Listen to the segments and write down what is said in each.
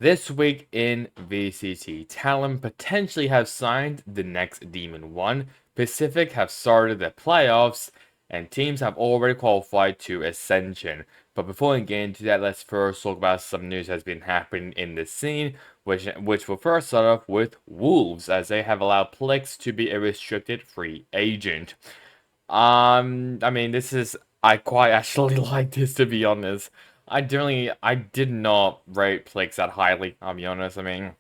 This week in VCT, Talon potentially have signed the next Demon 1, Pacific have started their playoffs, and teams have already qualified to Ascension. But before we get into that, let's first talk about some news that's been happening in the scene, which will first start off with Wolves, as they have allowed Plex to be a restricted free agent. I mean, I quite actually like this, to be honest. I did not rate Plex that highly, I'll be honest. I mean,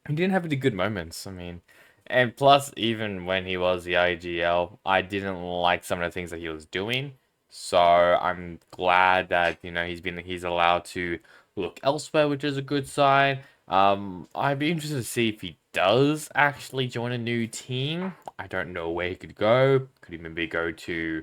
he didn't have any good moments. I mean, and plus, even when he was the IGL, I didn't like some of the things that he was doing. So I'm glad that, he's allowed to look elsewhere, which is a good sign. I'd be interested to see if he does actually join a new team. I don't know where he could go. Could he maybe go to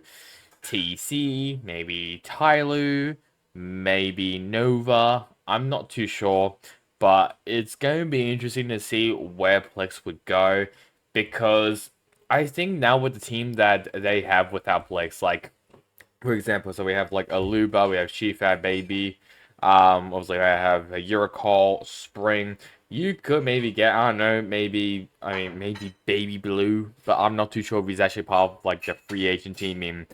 TC, maybe Tyloo, maybe Nova. I'm not too sure, but it's going to be interesting to see where Plex would go because I think now with the team that they have without Plex, like for example, so we have like Aluba, we have Shifat Baby, obviously I have a Uricall, Spring. You could maybe get, I don't know, maybe Baby Blue, but I'm not too sure if he's actually part of like the free agent team in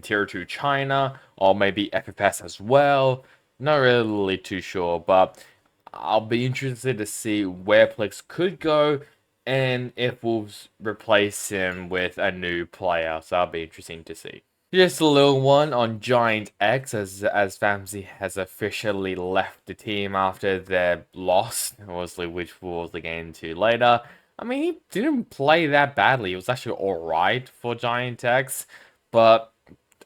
Tier 2 China, or maybe FFS as well. Not really too sure, but I'll be interested to see where Plex could go and if Wolves replace him with a new player. So that'll be interesting to see. Just a little one on Giant X as Famsi has officially left the team after their loss, obviously, which we'll get into later. I mean, he didn't play that badly. It was actually alright for Giant X, but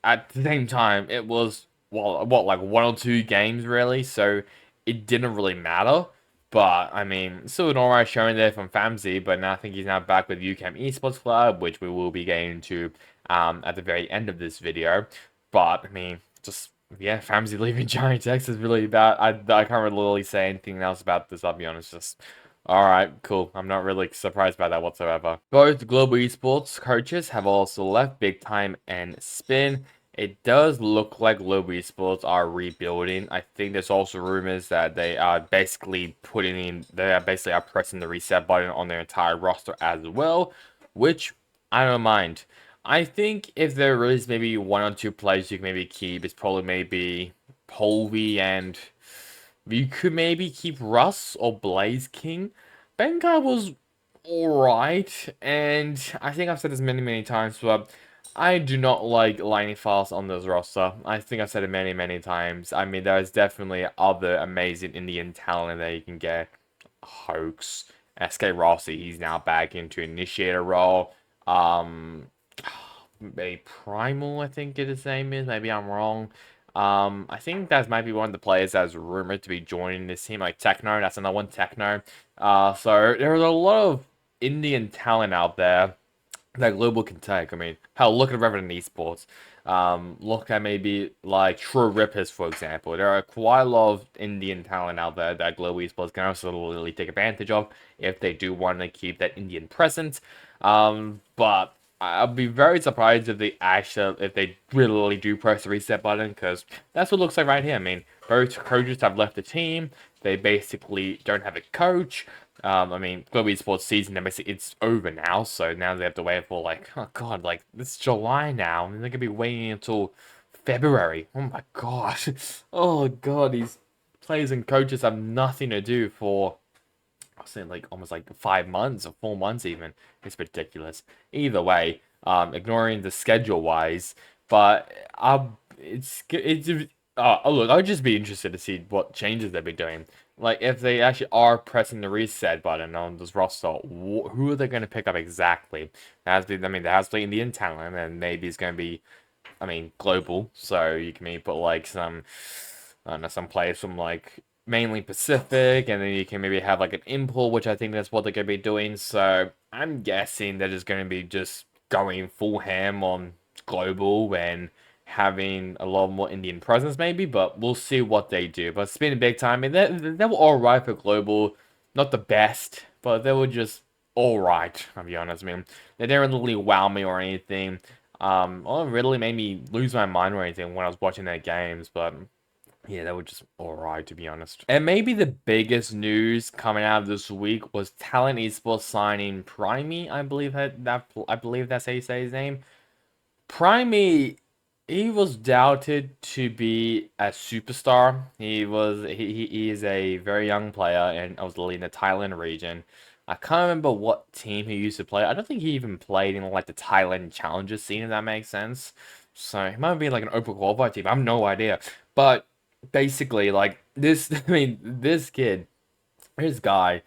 at the same time, it was, well, what, like one or two games, really? So it didn't really matter. But, I mean, still an alright showing there from Famsi, but now I think he's now back with UCAM Esports Club, which we will be getting into at the very end of this video. But, I mean, just, yeah, Famsi leaving Giant X is really bad. I can't really say anything else about this, I'll be honest. Just, alright, cool. I'm not really surprised by that whatsoever. Both global esports coaches have also left Big Time and Spin. It does look like Global Esports are rebuilding. I think there's also rumors that they are basically pressing the reset button on their entire roster as well, which I don't mind. I think if there is maybe one or two players you can maybe keep, it's probably maybe Polvi, and you could maybe keep Russ or Blaze King. Bengai was alright, and I think I've said this many times, but I do not like Lightning Fast on this roster. I think I've said it many times. I mean, there's definitely other amazing Indian talent that you can get. Hoax, SK Rossi, he's now back into initiator role. Um, maybe Primal, I think his name is. Maybe I'm wrong. I think that might be one of the players that's rumored to be joining this team, like Techno. That's another one, Techno. So there's a lot of Indian talent out there that Global can take. I mean, hell, look at Revenant Esports. Look at maybe like True Rippers, for example. There are quite a lot of Indian talent out there that Global Esports can absolutely take advantage of if they do want to keep that Indian presence. But I'll be very surprised if they really do press the reset button, because that's what it looks like right here. I mean, both coaches have left the team. They basically don't have a coach. I mean, Global Esports season, it's over now, so now they have to wait for, like, oh god, like, it's July now, and they're gonna be waiting until February. Oh my god. Oh god, these players and coaches have nothing to do for, I was saying, like, almost like 5 months or 4 months even. It's ridiculous. Either way, ignoring the schedule-wise, but, look, I'd just be interested to see what changes they'll be doing. Like, if they actually are pressing the reset button on this roster, who are they going to pick up exactly? There has to be Indian talent, and maybe it's going to be, global. So you can maybe put, like, I don't know, some players from, like, mainly Pacific, and then you can maybe have, like, an import, which I think that's what they're going to be doing. So I'm guessing they're just going to be just going full ham on global and having a lot more Indian presence maybe, but we'll see what they do. But it's been a big time. I mean, they were alright for global. Not the best, but they were just alright, I'll be honest. I mean, they didn't really wow me or anything. Or really made me lose my mind or anything when I was watching their games, but Yeah, that was just alright, to be honest. And maybe the biggest news coming out of this week was Talent Esports signing Primey, I believe that's how you say his name. Primey, he was doubted to be a superstar. He is a very young player and obviously in the Thailand region. I can't remember what team he used to play. I don't think he even played in like the Thailand Challenger scene, if that makes sense. So he might be like an open qualified team. I have no idea. But basically, like this, I mean, this kid, this guy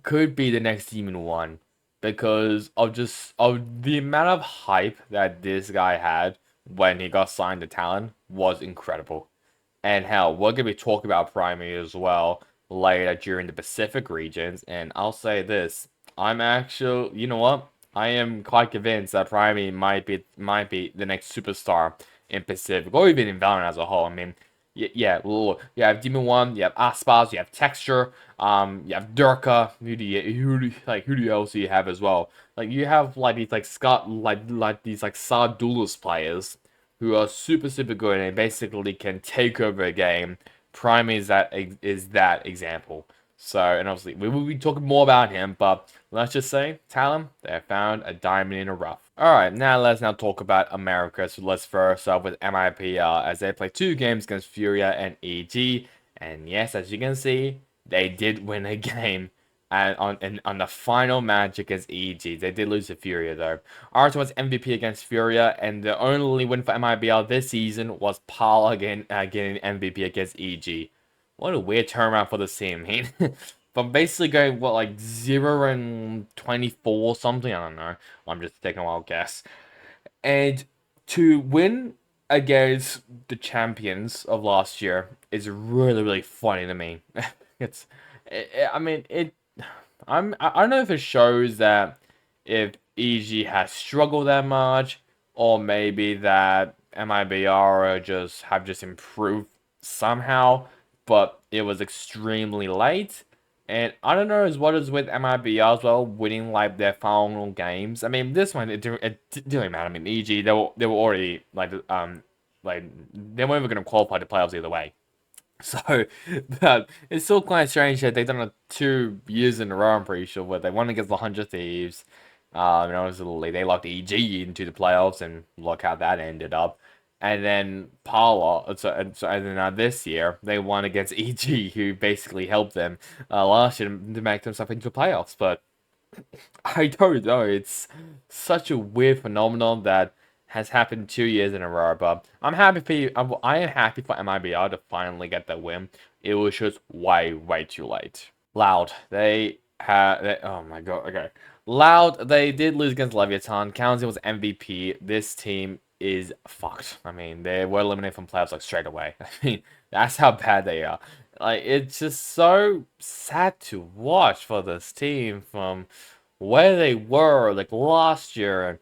could be the next Demon One because of the amount of hype that this guy had when he got signed to Talon was incredible. And hell, we're gonna be talking about Primary as well later during the Pacific regions. And I'll say this: I'm actually, you know what? I am quite convinced that Primary might be the next superstar in Pacific or even in Valorant as a whole. I mean, yeah, look, you have Demon One, you have Aspas, you have Texture, you have Durka. Who do you else do you have as well? Like you have like these like Scott like these like Sard duelist players who are super good and basically can take over a game. Prime is that example. So, and obviously we will be talking more about him, but let's just say, Talon, they found a diamond in the rough. Alright, let's talk about America. So let's first start with MIPR as they play 2 games against Furia and EG. And yes, as you can see, they did win a game on the final match against EG. They did lose to Furia though. Arthur was MVP against Furia, and the only win for MIBL this season was Paul getting MVP against EG. What a weird turnaround for the team. From basically going, what, like 0 and 24 or something? I don't know. I'm just taking a wild guess. And to win against the champions of last year is really funny to me. it's, I mean, I don't know if it shows that if EG has struggled that much, or maybe that MIBR have just improved somehow, but it was extremely late. And I don't know as what is with MIBR as well, winning like their final games. I mean, this one it didn't matter. I mean, EG they were already like they weren't even going to qualify to playoffs either way. So, but it's still quite strange that they've done it 2 years in a row, I'm pretty sure, where they won against the 100 Thieves. And obviously, they locked EG into the playoffs, and look how that ended up. And then and then this year, they won against EG, who basically helped them last year to make themselves into the playoffs. But I don't know. It's such a weird phenomenon that has happened 2 years in a row. But I am happy for MIBR to finally get that win. It was just way too late. Loud. Oh my god. Okay. Loud. They did lose against Leviathan. County was MVP. This team is fucked. I mean, they were eliminated from playoffs like straight away. I mean, that's how bad they are. Like, it's just so sad to watch for this team from where they were like last year and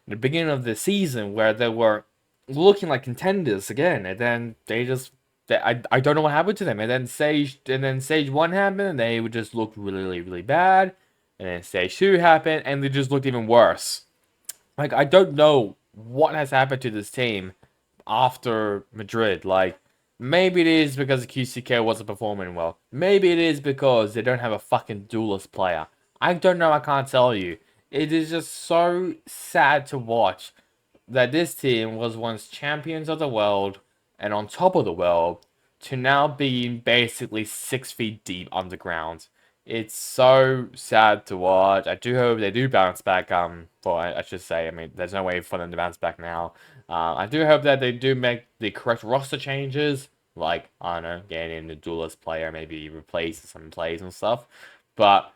the beginning of the season where they were looking like contenders again, and then I don't know what happened to them. And then Stage 1 happened, and they would just look really bad. And then Stage 2 happened, and they just looked even worse. Like, I don't know what has happened to this team after Madrid. Like, maybe it is because QCK wasn't performing well. Maybe it is because they don't have a fucking duelist player. I don't know, I can't tell you. It is just so sad to watch that this team was once champions of the world and on top of the world to now being basically 6 feet deep underground. It's so sad to watch. I do hope they do bounce back. I should say, I mean, there's no way for them to bounce back now. I do hope that they do make the correct roster changes, like I don't know, getting in the duelist player, maybe replace some plays and stuff. But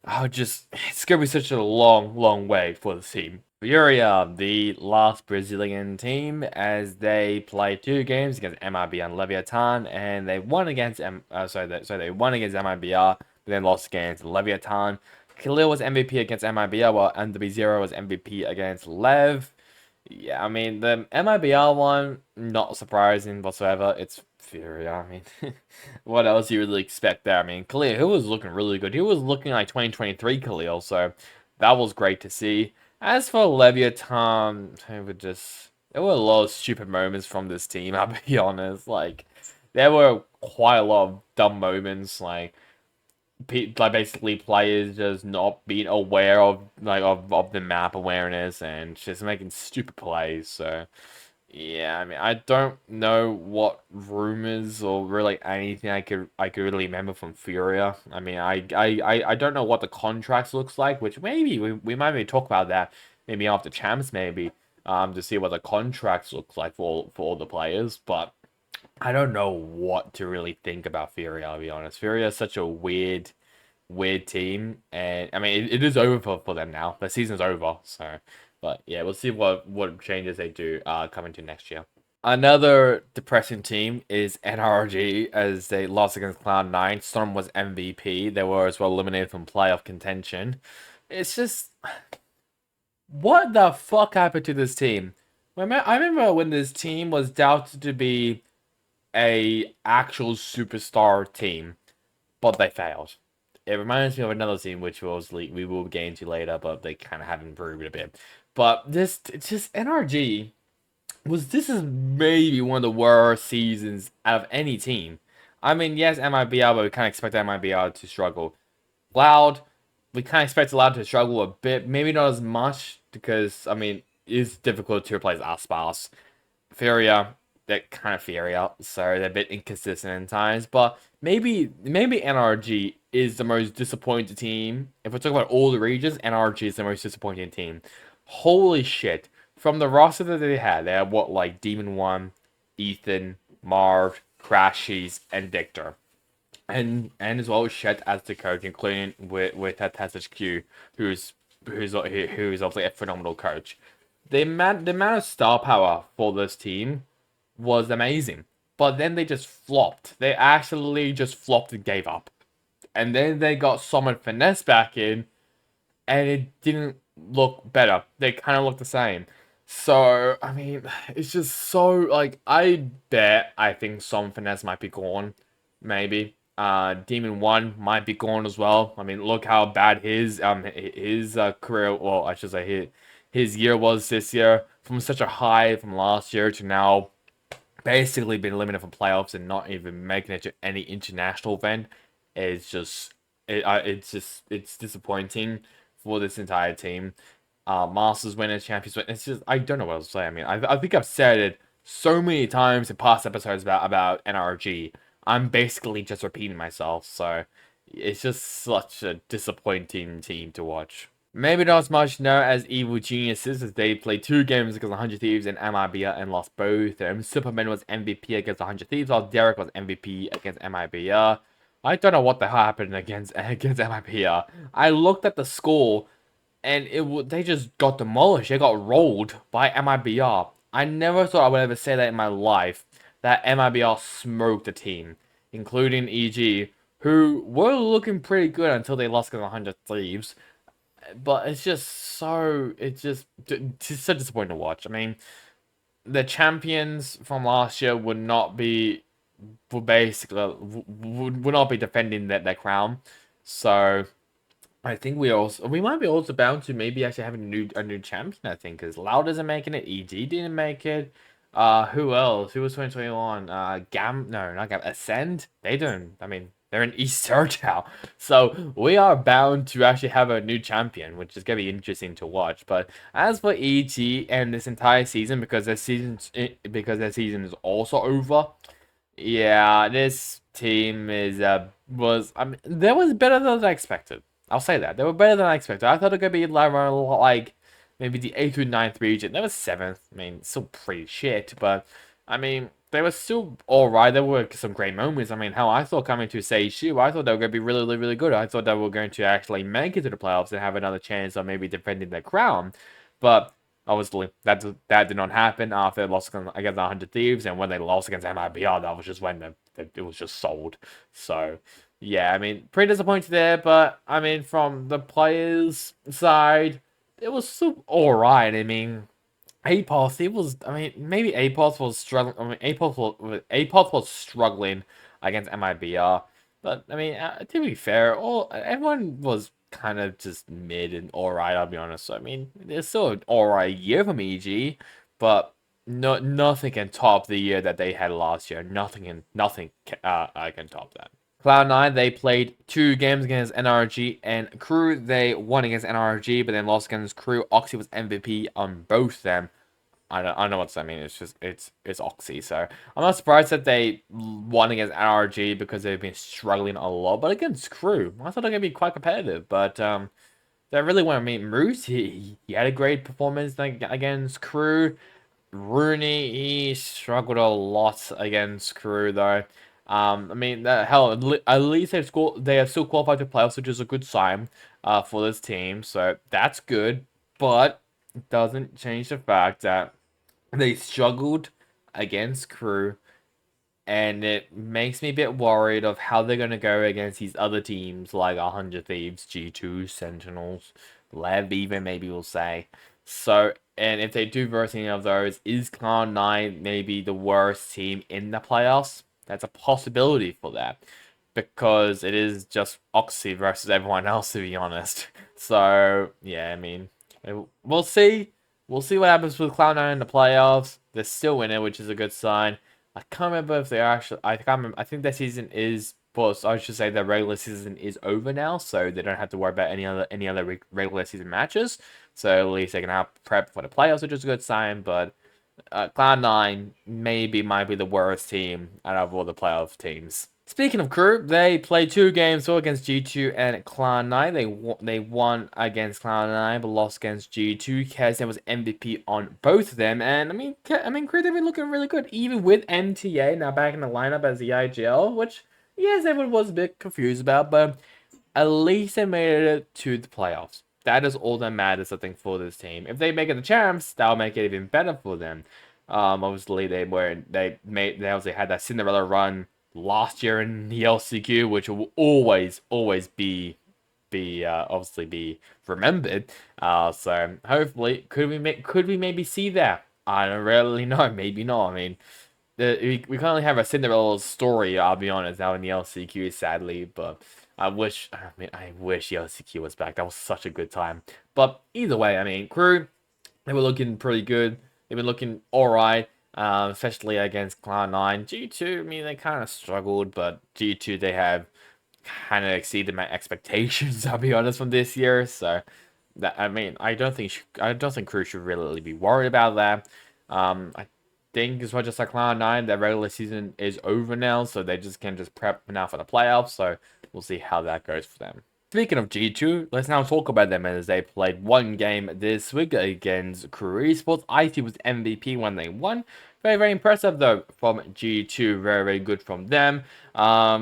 it's gonna be such a long way for the team. Furia, the last Brazilian team, as they played 2 games against MIB and Leviathan, and they won against they won against MIBR, but then lost against Leviathan. Khalil was MVP against MIBR, while MW0 was MVP against Lev. Yeah, I mean, the MIBR one, not surprising whatsoever. It's Furia. I mean, what else do you really expect there? I mean, Khalil, he was looking really good. He was looking like 2023 Khalil, so that was great to see. As for Leviathan, there were a lot of stupid moments from this team, I'll be honest. Like, there were quite a lot of dumb moments, like basically players just not being aware of of the map awareness and just making stupid plays. So yeah, I mean, I don't know what rumors or really anything I could really remember from Furia. I mean, I don't know what the contracts looks like, which maybe we might maybe talk about that maybe after champs maybe to see what the contracts look like for all the players, but I don't know what to really think about Furia. I'll be honest. Furia is such a weird team, and I mean it is over for them now. The season's over, so but yeah, we'll see what changes they do coming to next year. Another depressing team is NRG as they lost against Cloud9. Storm was MVP. They were as well eliminated from playoff contention. It's just what the fuck happened to this team? I remember when this team was doubted to be a actual superstar team, but they failed. It reminds me of another team which we will get into later, but they kind of have improved a bit. But this it's just NRG this is maybe one of the worst seasons out of any team. I mean, yes, MIBR, but we kind of expect MIBR to struggle. Loud, we kind of expect Loud to struggle a bit, maybe not as much because I mean it's difficult to replace Aspas. Furia, they're kind of Furia, so they're a bit inconsistent at times. But maybe NRG is the most disappointing team. If we're talking about all the regions, NRG is the most disappointing team. Holy shit! From the roster that they had what like Demon One, Ethan, Marv, Crashies, and Dictor. And as well Shet as the coach, including with Q, who's obviously a phenomenal coach. The amount of star power for this team was amazing. But then they just flopped. They actually just flopped and gave up. And then they got Summon Finesse back in, and it didn't look better. They kind of look the same. So, I mean, it's just so, like, I think Summon Finesse might be gone. Maybe. Demon 1 might be gone as well. I mean, look how bad his career, well, I should say his year was this year. From such a high from last year to now basically been eliminated from playoffs and not even making it to any international event. It's just it's disappointing for this entire team. Masters winners, champions win. It's just I don't know what else to say. I mean, I think I've said it so many times in past episodes about NRG. I'm basically just repeating myself. So it's just such a disappointing team to watch. Maybe not as much known as Evil Geniuses as they played 2 games against 100 Thieves and MIBR and lost both of them. Superman was MVP against 100 Thieves while Derek was MVP against MIBR. I don't know what the hell happened against MIBR. I looked at the score and they just got demolished. They got rolled by MIBR. I never thought I would ever say that in my life, that MIBR smoked the team, including EG, who were looking pretty good until they lost against 100 Thieves. But it's so disappointing to watch. I mean, the champions from last year would basically would not be defending their crown. So I think we might be also bound to maybe actually having a new champion. I think because Loud isn't making it, EG didn't make it. Who else? Who was 2021? No, not Gam. Ascend. They don't. I mean, they're in East Surge now, so we are bound to actually have a new champion, which is gonna be interesting to watch. But as for EG and this entire season, because their season is also over. Yeah, this team I mean, they was better than I expected. I'll say that. They were better than I expected. I thought it could be like maybe the 8th or 9th region. They were 7th. I mean, still pretty shit, but I mean, they were still alright. There were some great moments. I mean, how I thought coming to Stage 2, I thought they were going to be really, really, really good. I thought they were going to actually make it to the playoffs and have another chance of maybe defending their crown. But obviously, that did not happen after they lost against 100 Thieves, and when they lost against MIBR, that was just when it was just sold. So, yeah, I mean, pretty disappointed there, but I mean, from the players' side, it was still alright. I mean, APOS, I mean, maybe APOS was struggling. I mean, APOS was struggling against MIBR, but I mean, to be fair, everyone was kind of just mid and alright. I'll be honest. So, I mean, it's still an alright year from EG, but nothing can top the year that they had last year. Nothing can top that. Cloud9, they played 2 games against NRG, and Crew, they won against NRG, but then lost against Crew. Oxy was MVP on both of them. I don't know what that means. It's just it's Oxy. So I'm not surprised that they won against NRG because they've been struggling a lot. But against Crew, I thought they were gonna be quite competitive. But they really want to meet Moose. He had a great performance against Crew. Rooney, he struggled a lot against Crew though. I mean, hell, at least they have still qualified to playoffs, which is a good sign for this team. So that's good, but it doesn't change the fact that they struggled against Crew, and it makes me a bit worried of how they're going to go against these other teams like 100 Thieves, G2, Sentinels, Lev even maybe we'll say. So, and if they do versus any of those, is Cloud9 maybe the worst team in the playoffs? That's a possibility for that. Because it is just Oxy versus everyone else, to be honest. So, yeah, I mean, we'll see. We'll see what happens with Cloud9 in the playoffs. They're still in it, which is a good sign. I can't remember if they are actually. I can't remember. I think their season is. Well, I should say their regular season is over now, so they don't have to worry about any other regular season matches. So at least they can have prep for the playoffs, which is a good sign. But Cloud9 maybe might be the worst team out of all the playoff teams. Speaking of Crew, they played 2 games, so against G2 and Cloud9. They won against Cloud9, but lost against G2. KSM was MVP on both of them, and I mean, Crew, they've been looking really good, even with MTA now back in the lineup as the IGL, which yes, everyone was a bit confused about, but at least they made it to the playoffs. That is all that matters, I think, for this team. If they make it the champs, that'll make it even better for them. Obviously they obviously had that Cinderella run last year in the LCQ, which will always be remembered. So hopefully, could we maybe see that? I don't really know. Maybe not. I mean, we currently have a Cinderella story. I'll be honest now in the LCQ, sadly, but I wish the LCQ was back. That was such a good time. But either way, I mean, Crew, they were looking pretty good. They've been looking alright, especially against Cloud9. G2, I mean, they kind of struggled, but G2, they have kind of exceeded my expectations, I'll be honest, from this year. So, I mean, I don't think Crew should really be worried about that. I think as much as like Cloud9, their regular season is over now, so they just can just prep now for the playoffs. So we'll see how that goes for them. Speaking of G2, let's now talk about them as they played 1 game this week against Crew Esports. IT was MVP when they won. Very, very impressive though from G2. Very, very good from them. I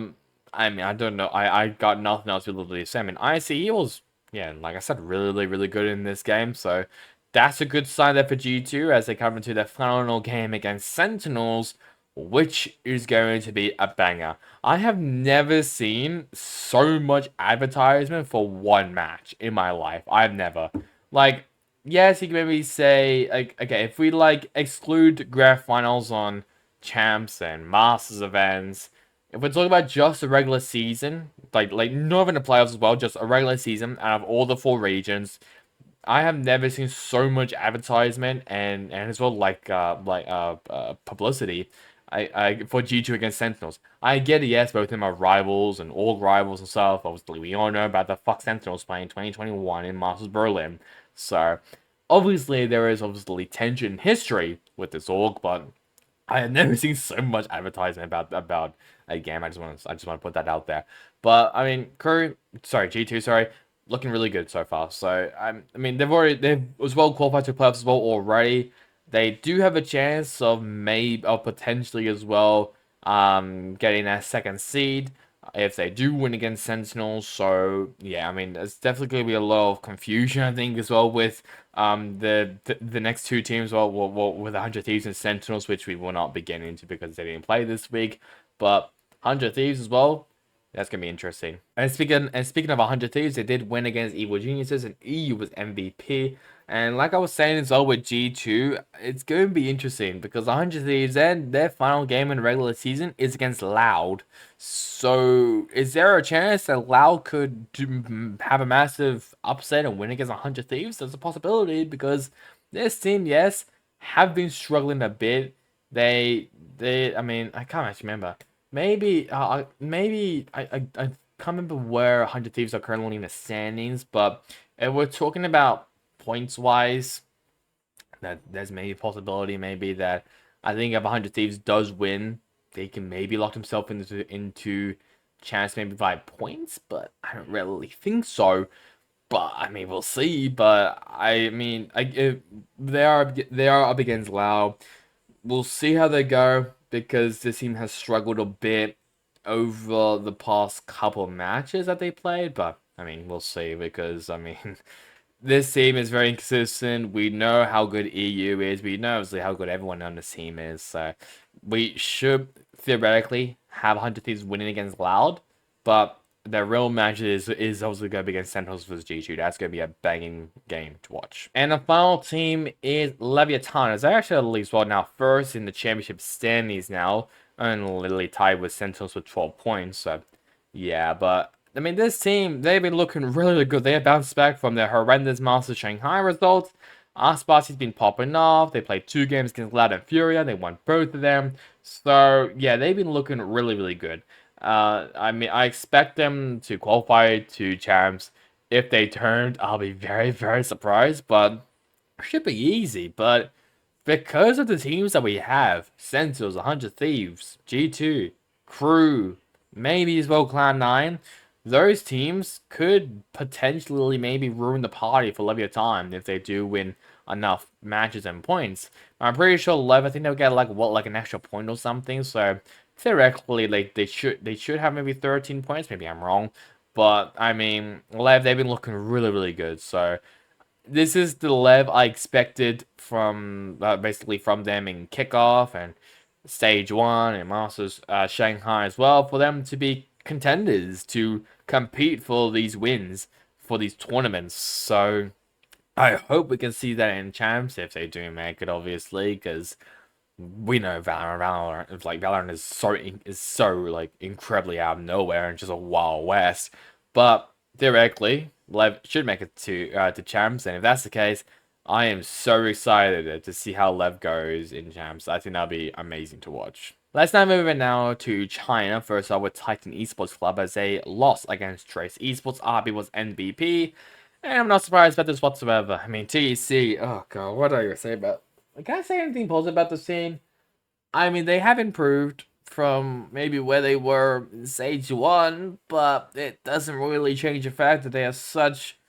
mean, I don't know. I got nothing else really to say. I mean, ICE was, yeah, like I said, really, really good in this game. So that's a good sign there for G2 as they come into their final game against Sentinels, which is going to be a banger. I have never seen so much advertisement for one match in my life. I've never. Like, yes, you can maybe say, like, okay, if we, like, exclude grand finals on champs and masters events, if we're talking about just a regular season, like not even the playoffs as well, just a regular season out of all the 4 regions, I have never seen so much advertisement and as well publicity. I for G2 against Sentinels. I get it, yes, both of them are rivals and old rivals and stuff. Obviously, we all know about the fuck Sentinels playing 2021 in Masters Berlin. So, obviously, there is obviously tension in history with this org, but I have never seen so much advertisement about a game. I just want to put that out there. But I mean, G2, sorry, looking really good so far. So I mean, they've as well qualified to playoffs as well already. They do have a chance of maybe or potentially as well getting that second seed if they do win against Sentinels. So yeah, I mean, there's definitely going to be a lot of confusion, I think, as well with the next 2 teams, well, with 100 Thieves and Sentinels, which we will not be getting into because they didn't play this week. But 100 Thieves as well. That's gonna be interesting. And speaking of 100 Thieves, they did win against Evil Geniuses, and EU was MVP. And like I was saying as well with G2, it's going to be interesting because 100 Thieves and their final game in the regular season is against Loud. So is there a chance that Loud could have a massive upset and win against 100 Thieves? There's a possibility because this team, yes, have been struggling a bit. I mean, I can't actually remember. Maybe I can't remember where 100 Thieves are currently in the standings, but if we're talking about points wise, that there's maybe a possibility maybe that I think if 100 Thieves does win, they can maybe lock themselves into chance maybe by points, but I don't really think so. But I mean, we'll see. But I mean, they are up against Lao. We'll see how they go because this team has struggled a bit over the past couple of matches that they played. But I mean, we'll see because I mean, this team is very inconsistent. We know how good EU is. We know obviously how good everyone on this team is. So we should theoretically have 100 Thieves winning against Loud, but the real match is also going to be against Sentinels vs G2. That's going to be a banging game to watch. And the final team is Leviathan. They're actually at least well now first in the championship standings now, and literally tied with Sentinels with 12 points. So yeah, but I mean, this team, they've been looking really good. They have bounced back from their horrendous Masters Shanghai results. Aspas has been popping off. They played 2 games against Loud and Furia. They won both of them. So, yeah, they've been looking really, really good. I mean, I expect them to qualify to champs. If they turned, I'll be very, very surprised. But it should be easy. But because of the teams that we have, Sentinels, 100 Thieves, G2, Crew, maybe as well Cloud9, those teams could potentially maybe ruin the party for Leviathan if they do win enough matches and points. I'm pretty sure Lev, I think they'll get like an extra point or something. So theoretically, like they should have maybe 13 points. Maybe I'm wrong, but I mean, Lev, they've been looking really, really good. So this is the Lev I expected from basically from them in kickoff and stage 1 and Masters Shanghai as well, for them to be contenders to compete for these wins for these tournaments. So I hope we can see that in champs if they do make it, obviously, because we know Valorant is so like incredibly out of nowhere and just a wild west. But theoretically, Lev should make it to champs, and if that's the case, I am so excited to see how Lev goes in champs. I think that'll be amazing to watch. Let's now move in now to China. First off with Titan Esports Club as they lost against Trace Esports. RB was MVP. And I'm not surprised about this whatsoever. I mean, TEC, oh god, what do I say about... Can I say anything positive about the scene? I mean, they have improved from maybe where they were in Stage 1, but it doesn't really change the fact that they are such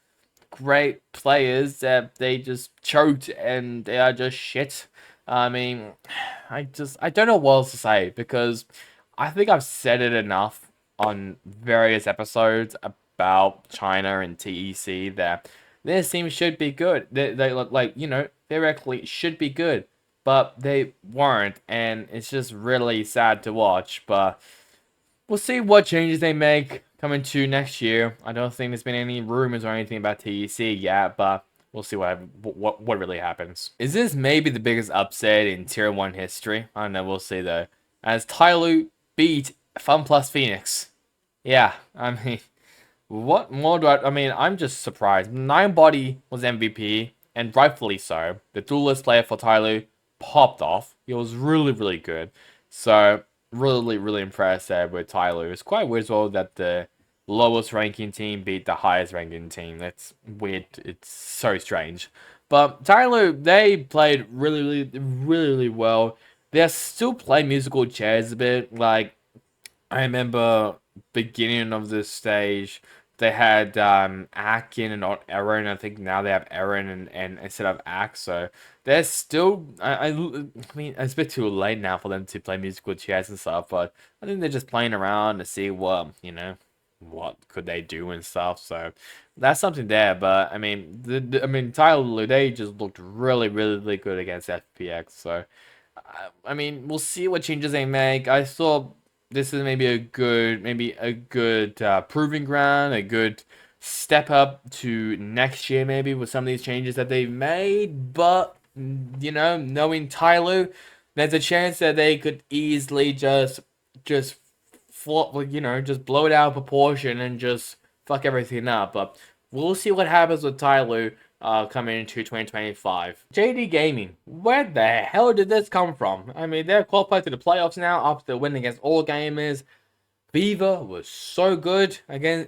great players that they just choked and they are just shit. I mean, I don't know what else to say because I think I've said it enough on various episodes about China and TEC that this team should be good. They look like, you know, theoretically should be good, but they weren't, and it's just really sad to watch. But we'll see what changes they make coming to next year. I don't think there's been any rumors or anything about TEC yet, but we'll see what really happens. Is this maybe the biggest upset in Tier 1 history? I don't know, we'll see though. As Tyloo beat Fun Plus Phoenix. Yeah, I mean, what more do I mean, I'm just surprised. Ninebody was MVP, and rightfully so. The duelist player for Tyloo popped off. He was really, really good. So, really, really impressed there with Tyloo. It's quite weird as well that the lowest ranking team beat the highest ranking team. That's weird. It's so strange. But Tyloo, they played really, really, really, really well. They're still playing musical chairs a bit. Like, I remember beginning of this stage, they had Akin and Aaron. I think now they have Aaron and instead of Ak. So they're still. I mean, it's a bit too late now for them to play musical chairs and stuff. But I think they're just playing around to see what what could they do and stuff. So that's something there. But I mean, Tyler, they just looked really, really, really good against FPX. So I mean, we'll see what changes they make. I thought this is maybe a good proving ground, a good step up to next year maybe with some of these changes that they've made. But you know, knowing Tyloo, there's a chance that they could easily just just blow it out of proportion and just fuck everything up. But we'll see what happens with Tyloo. coming into 2025. JD Gaming, where the hell did this come from? I mean, they're qualified to the playoffs now after winning against All Gamers. Viva was so good again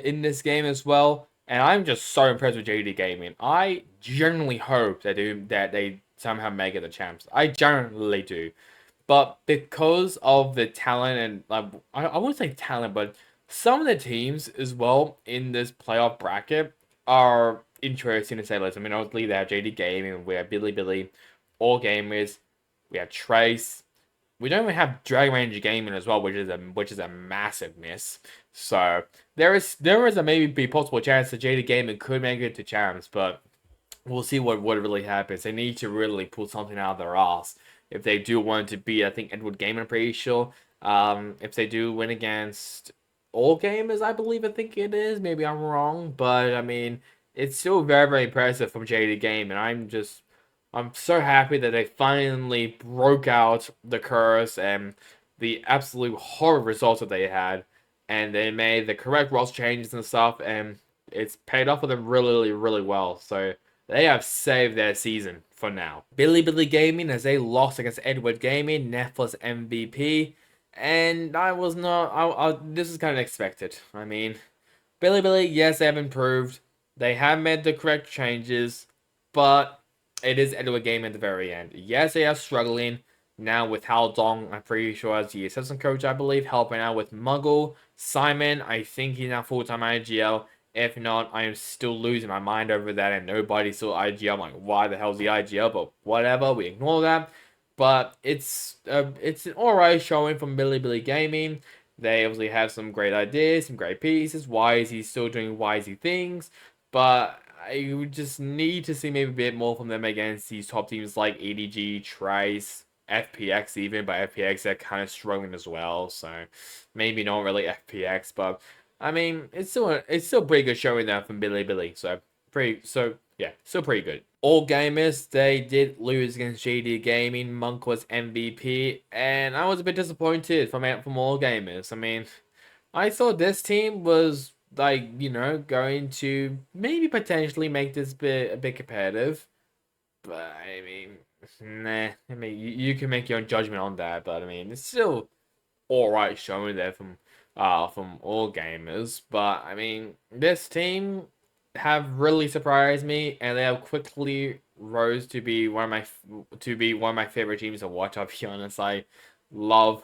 in this game as well, and I'm just so impressed with JD Gaming. I genuinely hope that they somehow make it the champs. I genuinely do. But because of the talent and I wouldn't say talent, but some of the teams as well in this playoff bracket are interesting to say less. I mean, obviously they have JD Gaming, we have Billy, All Gamers, we have Trace. We don't even have Dragon Ranger Gaming as well, which is a massive miss. So there is a maybe be possible chance that JD Gaming could make it to champs, but we'll see what really happens. They need to really pull something out of their ass if they do want to beat. I think Edward Game, I'm pretty sure. If they do win against All Gamers, I think it is. Maybe I'm wrong, but I mean, it's still very impressive from JD Game, and I'm so happy that they finally broke out the curse and the absolute horror results that they had, and they made the correct roster changes and stuff, and it's paid off for them really well. So they have saved their season for now. Billy Gaming, as they lost against Edward Gaming, Netflix MVP, and I was not. This is kind of expected. I mean, Billy, yes, they have improved. They have made the correct changes, but it is Edward Game at the very end. Yes, they are struggling now with Hal Dong, I'm pretty sure, as the assistant coach, I believe, helping out with Muggle. Simon, I think he's now full-time IGL. If not, I am still losing my mind over that, and nobody's still IGL. I'm like, why the hell's the IGL? But whatever, we ignore that. But it's an alright showing from Billy Gaming. They obviously have some great ideas, some great pieces. Why is he still doing wisey things? But I would just need to see maybe a bit more from them against these top teams like EDG, Trice, FPX even, but FPX are kind of struggling as well. So maybe not really FPX, but I mean it's still pretty good showing there from Billy. So yeah, still pretty good. All Gamers, they did lose against GD Gaming. Monk was MVP, and I was a bit disappointed from All Gamers. I mean, I thought this team was like, going to maybe potentially make this a bit competitive. But I mean, nah. I mean, you can make your own judgment on that. But I mean, it's still alright showing there from All Gamers. But I mean, this team have really surprised me, and they have quickly rose to be one of my favorite teams to watch. I'll be honest, I love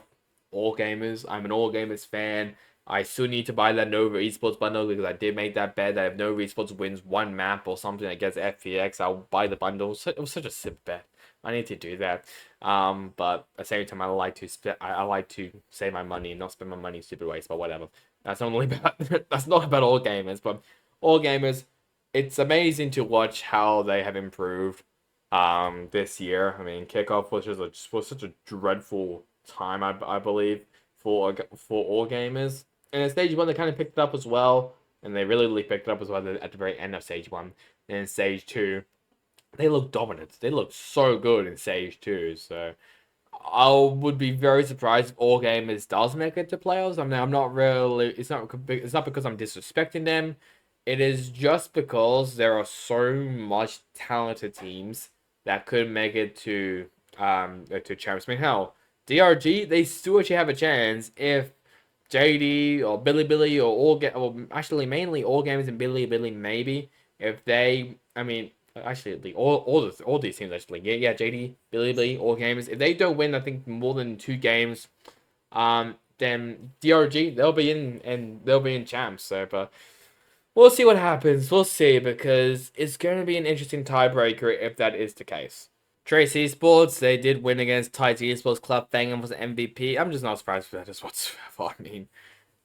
All Gamers. I'm an All Gamers fan. I still need to buy that Nova Esports bundle because I did make that bet that if Nova Esports wins one map or something against FPX, I'll buy the bundle. So it was such a simple bet. I need to do that. But at the same time, I like to save my money and not spend my money stupid ways. But whatever. That's not only about that's not about All Gamers, but All Gamers. It's amazing to watch how they have improved. This year. I mean, kickoff was such a dreadful time. I believe for All Gamers. And in stage one, they kind of picked it up as well, and they really picked it up as well at the very end of stage one. And in stage two, they look dominant. They look so good in stage two. So I would be very surprised if All Gamers does make it to playoffs. I mean, I'm not really. It's not because I'm disrespecting them. It is just because there are so much talented teams that could make it to champs. I mean, hell, DRG they still actually have a chance if JD or Billy or actually mainly All Gamers and Billy maybe if they. I mean, actually all these teams actually yeah JD Billy All Gamers if they don't win I think more than 2 games then DRG they'll be in champs. So but we'll see what happens. We'll see because it's going to be an interesting tiebreaker if that is the case. Trace Esports, they did win against Tides Esports Club. Fangam was MVP. I'm just not surprised with that as whatsoever. I mean,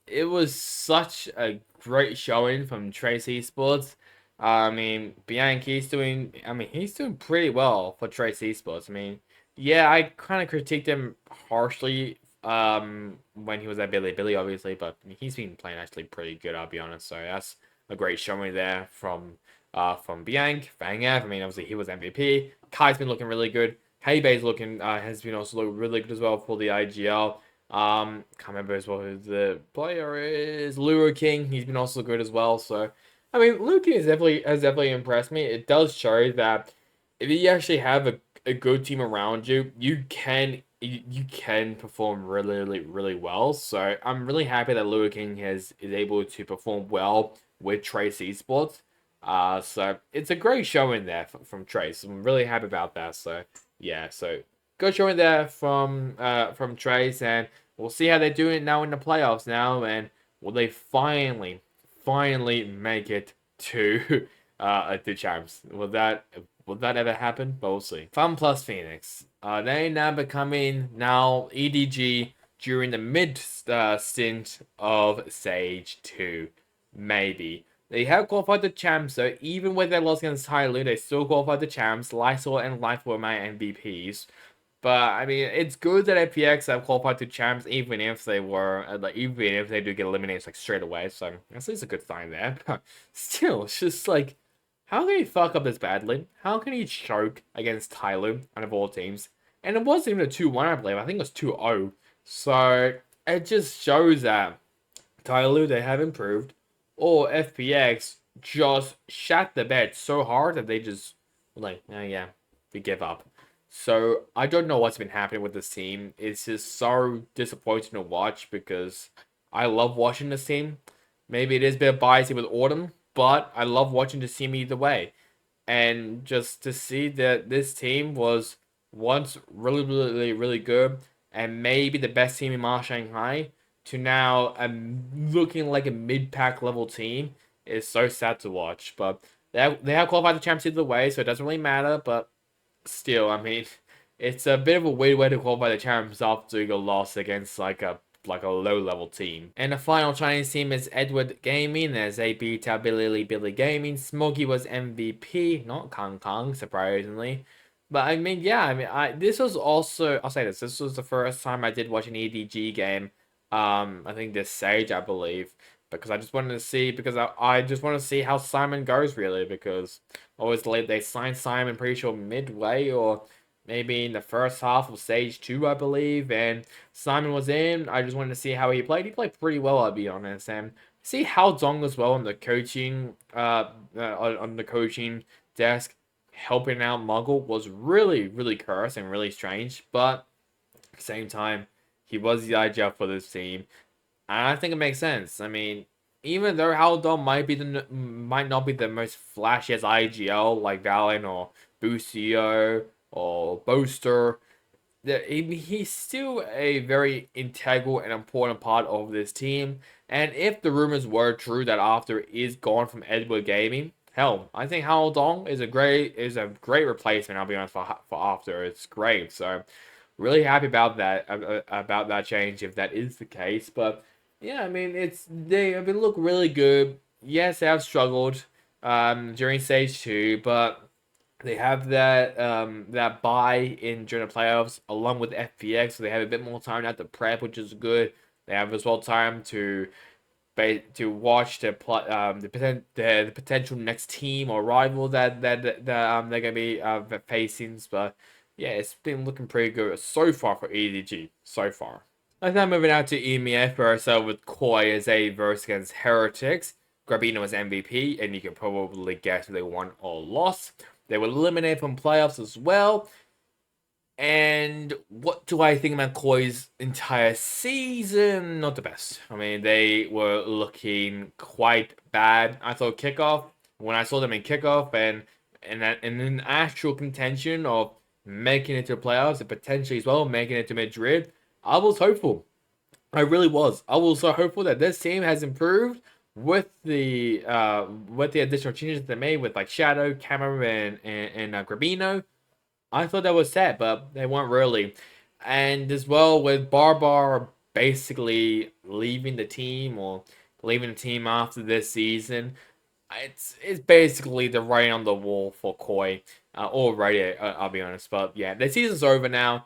it was such a great showing from Trace Esports. I mean, Bianchi's doing. I mean, he's doing pretty well for Trace Esports. I mean, yeah, I kind of critiqued him harshly when he was at Billy, obviously, but he's been playing actually pretty good. I'll be honest. So that's a great showing there from Bianch, Fangaf. I mean, obviously he was MVP. Kai's been looking really good. Heibei's looking has been also looking really good as well for the IGL. Can't remember as well who the player is. Lure King, he's been also good as well. So, I mean, Luke has definitely impressed me. It does show that if you actually have a good team around you, you can perform really well. So I'm really happy that Luke King is able to perform well with Trace Esports. So it's a great showing there from Trace. I'm really happy about that. So yeah, so good showing there from Trace, and we'll see how they do it now in the playoffs now, and will they finally make it to the champs? Will that ever happen? But we'll see. Fun Plus Phoenix. They now becoming now EDG during the mid stint of Sage 2. Maybe. They have qualified the champs, so even with their loss against Tyloo, they still qualified the champs. Lysol and Life were my MVPs. But I mean, it's good that FPX have qualified to champs, even if they were, even if they do get eliminated like straight away. So that's at least a good sign there. But still, it's just like, how can he fuck up this badly? How can he choke against Tyloo out of all teams? And it wasn't even a 2-1, I believe. I think it was 2-0. So it just shows that Tyloo, they have improved, or FPX just shat the bed so hard that they just were like, oh yeah, we give up. So I don't know what's been happening with this team. It's just so disappointing to watch because I love watching this team. Maybe it is a bit biased with Autumn, but I love watching this team either way. And just to see that this team was once really good and maybe the best team in Mars Shanghai to now looking like a mid-pack level team is so sad to watch. But they have qualified the champs either way, so it doesn't really matter. But still, I mean, it's a bit of a weird way to qualify the champs after you loss against like a low level team. And the final Chinese team is Edward Gaming. There's a beta Billy Gaming. Smoggy was MVP, not Kang Kang, surprisingly. But I mean, yeah, I mean, this was also, I'll say this. This was the first time I did watch an EDG game. I think this Sage, I believe, because I just wanted to see, because I just want to see how Simon goes really, because obviously they signed Simon pretty sure midway or maybe in the first half of Stage 2, I believe, and Simon was in. I just wanted to see how he played. He played pretty well, I'll be honest, and see how Dong as well on the coaching on the coaching desk helping out Muggle was really cursed and really strange, but at the same time, he was the IGL for this team. And I think it makes sense. I mean, even though Haldon might not be the most flashiest IGL like Valorant or Busio or Boaster, he's still a very integral and important part of this team. And if the rumors were true that After is gone from Edward Gaming, hell, I think Hao Dong is a great replacement. I'll be honest for After. It's great. So really happy about that change if that is the case. But yeah, I mean they have been look really good. Yes, they have struggled during stage 2, but they have that bye in during the playoffs along with FPX, so they have a bit more time now to prep, which is good. They have as well time to watch the potential next team or rival that they're gonna be facing. But yeah, it's been looking pretty good so far for EDG so far. Let's now moving out to EMEA first with Koi as a verse against Heretics. Grabino was MVP, and you can probably guess if they won or lost. They were eliminated from playoffs as well. And what do I think about Koi's entire season? Not the best. I mean, they were looking quite bad. I thought kickoff, when I saw them in kickoff and in actual contention of making it to the playoffs and potentially as well making it to Madrid, I was hopeful. I really was. I was so hopeful that this team has improved with the additional changes they made with like Shadow, Cameron, and Grabino. I thought that was set, but they weren't really. And as well with Barbar basically leaving the team or leaving the team after this season, it's basically the writing on the wall for Koi already. I'll be honest, but yeah, the season's over now.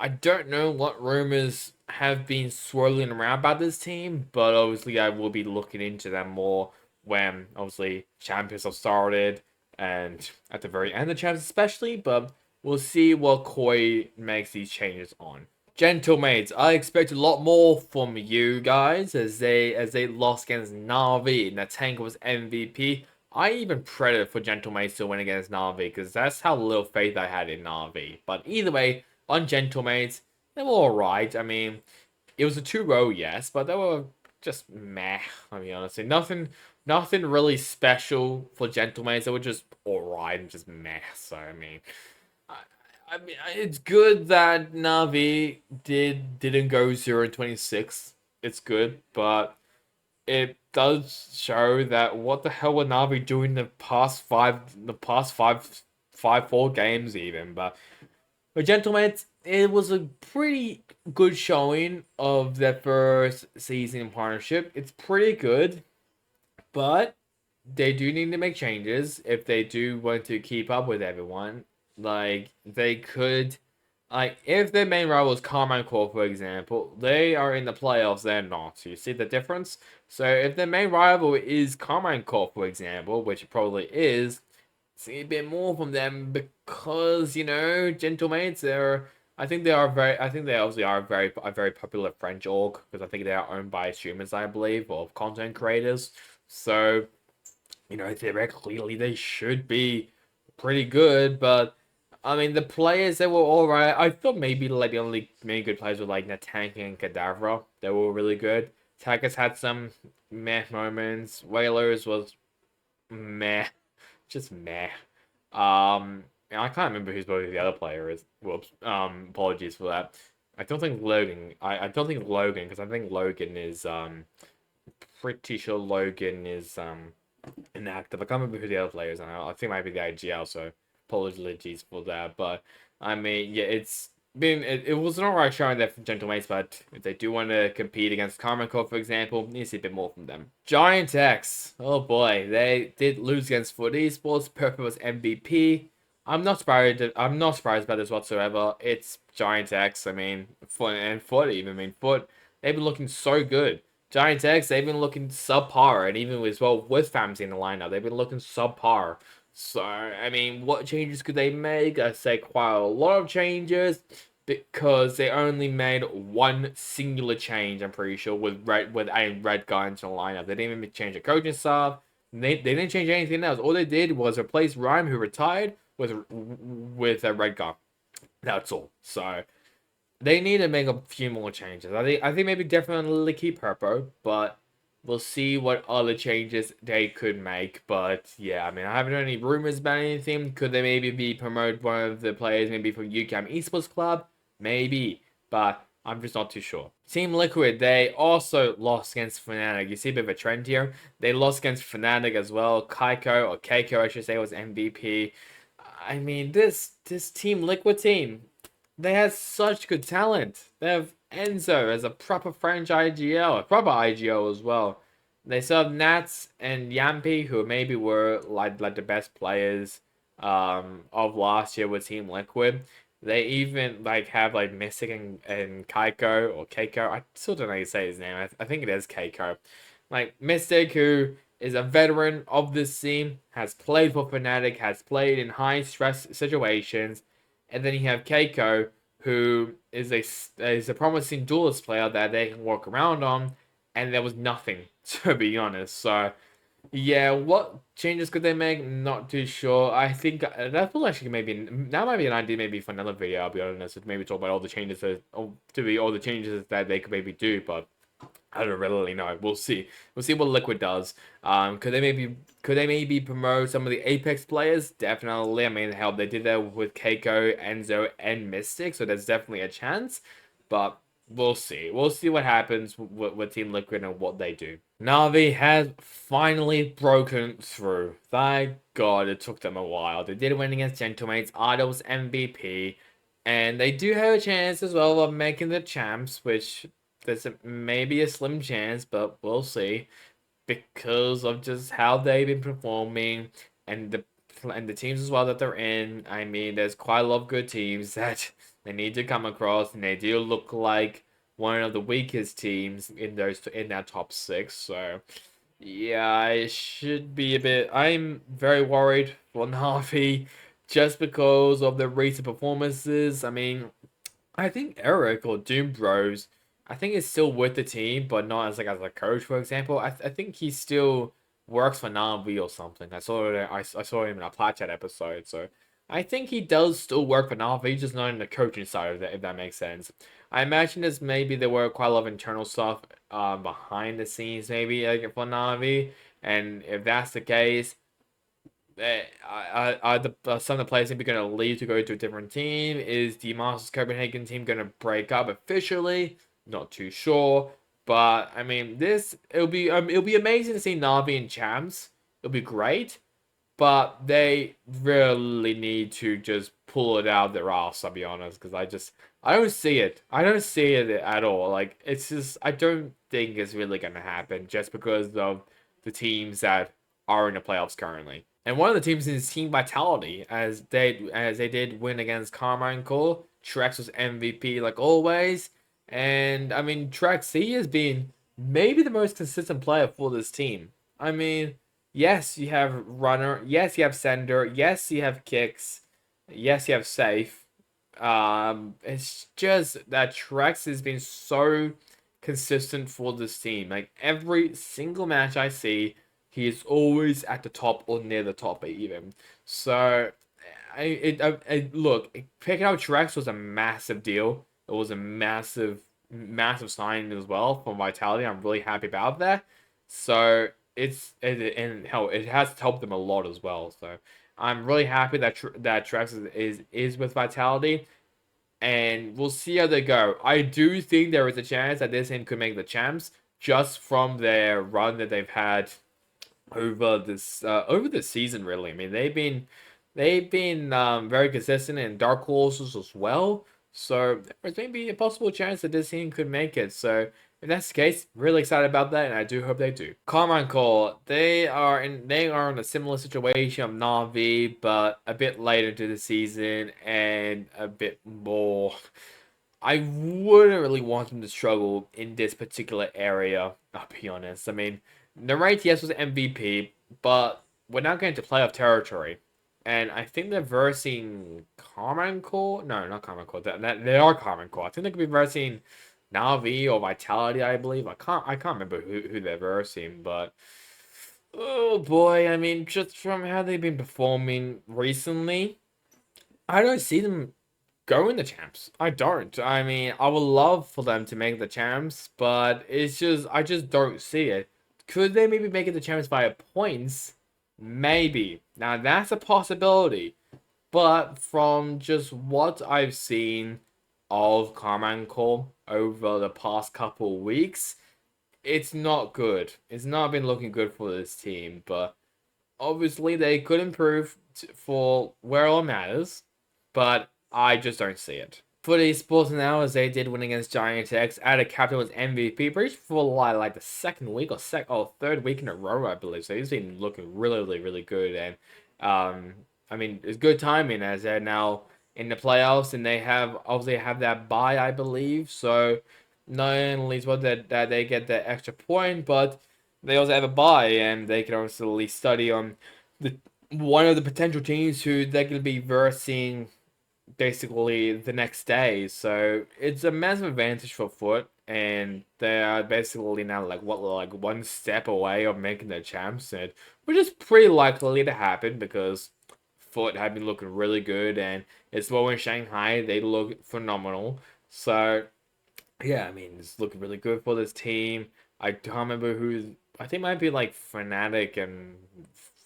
I don't know what rumors have been swirling around about this team, but obviously I will be looking into them more when obviously champions have started and at the very end of champions especially. But we'll see what Koi makes these changes on. Gentlemates, I expect a lot more from you guys as they lost against Navi and the tank was MVP. I even prayed for Gentlemates to win against Na'Vi because that's how little faith I had in Na'Vi. But either way, on Gentlemates, they were alright. I mean, it was a 2-0, yes, but they were just meh, I'll be honest. Nothing really special for Gentlemates. They were just alright and just meh. So, I, it's good that Navi didn't go 0-26. It's good, but it does show that what the hell were Navi doing the past five 4 games even. But gentlemen, it was a pretty good showing of their first season in partnership. It's pretty good, but they do need to make changes if they do want to keep up with everyone. Like they could, like if their main rival is Carmine Core, for example, they are in the playoffs. They're not. You see the difference? So if their main rival is Carmine Core, for example, which it probably is, see a bit more from them because Gentlemates. I think they are very. I think they obviously are a very popular French org because I think they are owned by streamers, I believe, or content creators. So theoretically they should be pretty good, but I mean the players they were all right. I thought maybe like the only main good players were like Natank and Kadavra. They were really good. Takas had some meh moments. Whalers was meh, just meh. I can't remember who's both the other player is. Whoops. Apologies for that. I don't think Logan. I don't think Logan because I think Logan is pretty sure Logan is inactive. I can't remember who the other players are. I think it might be the IGL, so apologies for that. But I mean, yeah, it was an alright showing there from Gentlemates, but if they do want to compete against Carmichael, for example, need to see a bit more from them. Giant X, oh boy, they did lose against Foot Esports. Purple was MVP. I'm not surprised. I'm not surprised by this whatsoever. It's Giant X. I mean, Foot even. I mean, Foot. They've been looking so good. Giants X, they've been looking subpar, and even as well with Famsi in the lineup, they've been looking subpar. So, I mean, what changes could they make? I'd say quite a lot of changes because they only made one singular change, I'm pretty sure, with a red guy into the lineup. They didn't even change the coaching staff. They didn't change anything else. All they did was replace Rhyme, who retired, with a red guy. That's all. So, they need to make a few more changes. I think maybe definitely keep Herpo, but we'll see what other changes they could make. But yeah, I mean, I haven't heard any rumors about anything. Could they maybe be promote one of the players maybe from UCAM Esports Club? Maybe, but I'm just not too sure. Team Liquid, they also lost against Fnatic. You see a bit of a trend here. They lost against Fnatic as well. Keiko, I should say, was MVP. I mean, this Team Liquid team, they have such good talent. They have Enzo as a proper French IGL, a proper IGL as well. They still have Nats and Yampi, who maybe were like the best players of last year with Team Liquid. They even like have like Mystic and Keiko or Keiko. I still don't know how you say his name. I think it is Keiko. Like Mystic, who is a veteran of this team, has played for Fnatic, has played in high stress situations, and then you have Keiko, who is a promising duelist player that they can walk around on, and there was nothing, to be honest. So yeah, what changes could they make? Not too sure. I think that will actually maybe that might be an idea maybe for another video. I'll be honest, maybe talk about all the changes all the changes that they could maybe do, but I don't really know. We'll see. We'll see what Liquid does. Could they maybe promote some of the Apex players? Definitely. I mean, hell, they did that with Keiko, Enzo, and Mystic, so there's definitely a chance. But we'll see. We'll see what happens with Team Liquid and what they do. Na'Vi has finally broken through. Thank God it took them a while. They did win against Gentlemates. Idol's MVP. And they do have a chance as well of making the champs, which there's maybe a slim chance, but we'll see because of just how they've been performing and the teams as well that they're in. I mean, there's quite a lot of good teams that they need to come across, and they do look like one of the weakest teams in that top six. So yeah, it should be a bit. I'm very worried for Navi just because of the recent performances. I mean, I think Eric or Doom Bros, I think is still with the team, but not as like as a coach, for example. I think he's still works for Navi or something. I saw him in a Plat Chat episode, so I think he does still work for Navi, just not in the coaching side of it, if that makes sense. I imagine this maybe there were quite a lot of internal stuff behind the scenes, maybe like, for Navi, and if that's the case, some of the players maybe going to leave to go to a different team? Is the Masters Copenhagen team going to break up officially? Not too sure. But I mean, it'll be amazing to see Navi and Champs. It'll be great, but they really need to just pull it out of their ass. I'll be honest, because I don't see it. I don't see it at all. Like it's just I don't think it's really gonna happen just because of the teams that are in the playoffs currently. And one of the teams is Team Vitality, as they did win against Carmichael. Trex was MVP like always, and I mean Trex, he has been maybe the most consistent player for this team. I mean, yes, you have runner, yes, you have sender, yes, you have kicks, yes, you have safe. It's just that Trex has been so consistent for this team. Like every single match I see, he is always at the top or near the top even. So, look, picking out Trex was a massive deal. It was a massive sign as well for Vitality. I'm really happy about that. So and hell, it has helped them a lot as well. So I'm really happy that that Trex is with Vitality, and we'll see how they go. I do think there is a chance that this team could make the champs just from their run that they've had over this season. Really, I mean they've been very consistent in dark horses as well. So there's maybe a possible chance that this team could make it. So if that's the case, really excited about that, and I do hope they do. Carmichael, they are in a similar situation of Navi, but a bit later into the season and a bit more. I wouldn't really want them to struggle in this particular area. I'll be honest. I mean, Narrate, yes, was MVP, but we're now getting to playoff territory. And I think they're versing Carmichael. No, not Carmichael. They are Carmichael. I think they could be versing Navi or Vitality, I believe. I can't remember who they're versing, but oh boy, I mean, just from how they've been performing recently, I don't see them going the champs. I don't. I mean, I would love for them to make the champs, but it's just I just don't see it. Could they maybe make it the champs via points? Maybe. Now that's a possibility. But from just what I've seen of Carmichael over the past couple of weeks, it's not good. It's not been looking good for this team, but obviously they could improve for where all matters, but I just don't see it. For the sports now, as they did win against Giant X, Ada Captain was MVP pretty for like the second week or third week in a row, I believe. So he's been looking really good, and I mean it's good timing as they're now in the playoffs and they have obviously have that bye, I believe. So not only is what that they get the extra point, but they also have a bye and they can also study on the one of the potential teams who they're going to be versing basically the next day. So it's a massive advantage for Foot, and they are basically now like one step away of making the champs, and which is pretty likely to happen because Foot have been looking really good, and as well in Shanghai they look phenomenal. So yeah, I mean it's looking really good for this team. I can't remember who. I think it might be like Fnatic and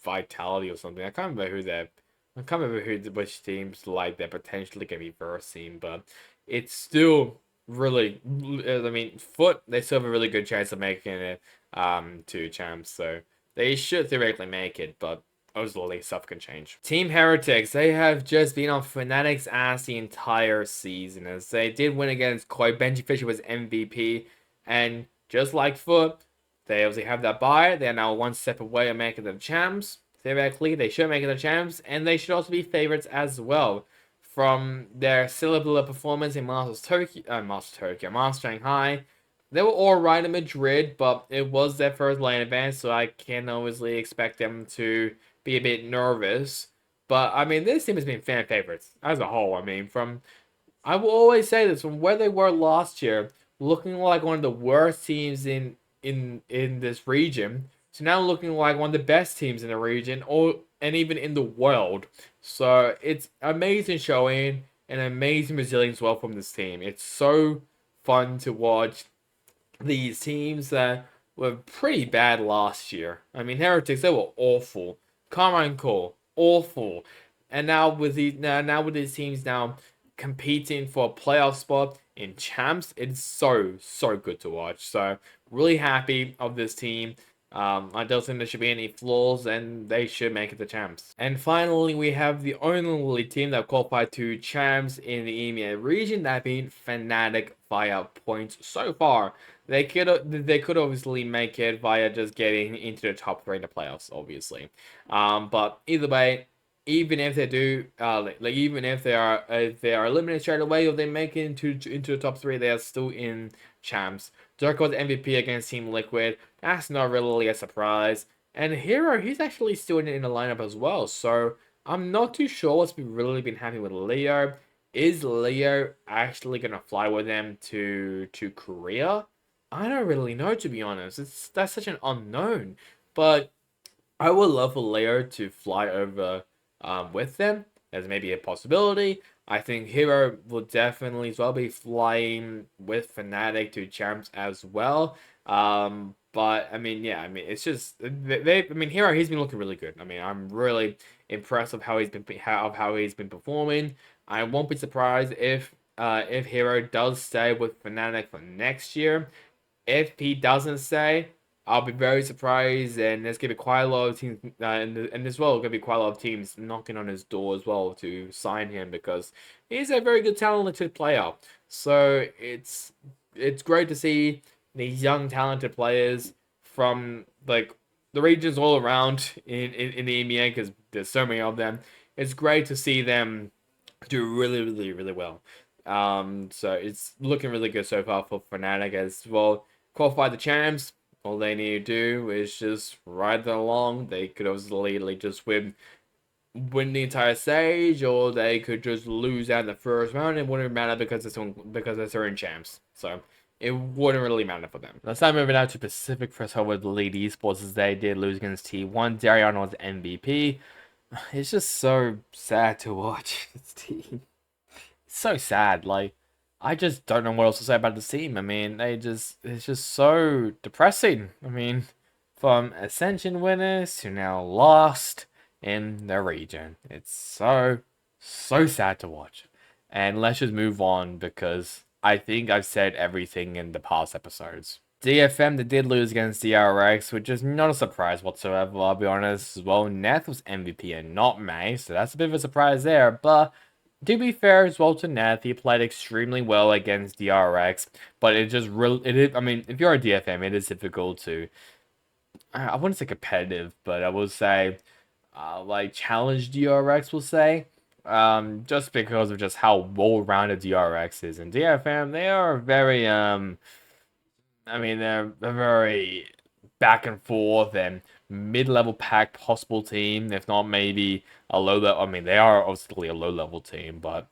Vitality or something. I can't remember which teams like they're potentially gonna be versing, but it's still really. I mean, Foot they still have a really good chance of making it to champs, so they should theoretically make it, but obviously stuff can change. Team Heretics, they have just been on Fnatic's ass the entire season, as they did win against Koi. Benji Fisher was MVP, and just like Foot, they obviously have that bye. They are now one step away of making the champs. Theoretically, they should make it the champs, and they should also be favorites as well. From their stellar performance in Masters Shanghai, they were alright in Madrid, but it was their first lane advance, so I can obviously expect them to be a bit nervous. But I mean, this team has been fan favorites as a whole. I mean, I will always say this, from where they were last year, looking like one of the worst teams in this region, to now looking like one of the best teams in the region or and even in the world. So it's amazing showing and amazing resilience as well from this team. It's so fun to watch these teams that were pretty bad last year. I mean, Heretics, they were awful. Carmine Core, awful. And now with these teams now competing for a playoff spot in champs, it's so good to watch. So really happy of this team. I don't think there should be any flaws, and they should make it to champs. And finally, we have the only team that qualified to champs in the EMEA region, that being Fnatic via points so far. They could obviously make it via just getting into the top three in the playoffs, obviously. But either way, even if they do, even if they are eliminated straight away or they make it into the top three, they are still in champs. Dirk was MVP against Team Liquid. That's not really a surprise. And Hero, he's actually still in the lineup as well. So I'm not too sure what's really been happening with Leo. Is Leo actually gonna fly with them to Korea? I don't really know, to be honest. That's such an unknown. But I would love for Leo to fly over with them as maybe a possibility. I think Hero will definitely as well be flying with Fnatic to champs as well. But I mean, yeah, I mean, it's just I mean, Hero, he's been looking really good. I mean, I'm really impressed of how he's been performing. I won't be surprised if Hero does stay with Fnatic for next year. If he doesn't stay, I'll be very surprised, and there's gonna be quite a lot of teams, and as well, gonna be quite a lot of teams knocking on his door as well to sign him because he's a very good, talented player. So it's great to see these young, talented players from like the regions all around in the EMEA because there's so many of them. It's great to see them do really well. So it's looking really good so far for Fnatic as well. Qualify the champs. All they need to do is just ride them along. They could obviously just win the entire stage, or they could just lose out in the first round. It wouldn't matter because they're in champs. So it wouldn't really matter for them. Let's now move it out to Pacific first with the lead esports as they did lose against T1. Darion was MVP. It's just so sad to watch this team. It's so sad. Like, I just don't know what else to say about the team. I mean, it's just so depressing. I mean, from Ascension winners to now lost in the region. It's so sad to watch. And let's just move on because I think I've said everything in the past episodes. DFM, they did lose against DRX, which is not a surprise whatsoever, I'll be honest. As well, Neth was MVP and not May, so that's a bit of a surprise there. But to be fair as well to Neth, he played extremely well against DRX, but I mean, if you're a DFM, it is difficult to, I wouldn't say competitive, but I will say, like, challenge DRX, we'll say. Just because of just how well-rounded DRX is. And DFM, they are very, I mean, they're a very back and forth and mid-level pack possible team, if not maybe a low level. I mean, they are obviously a low-level team, but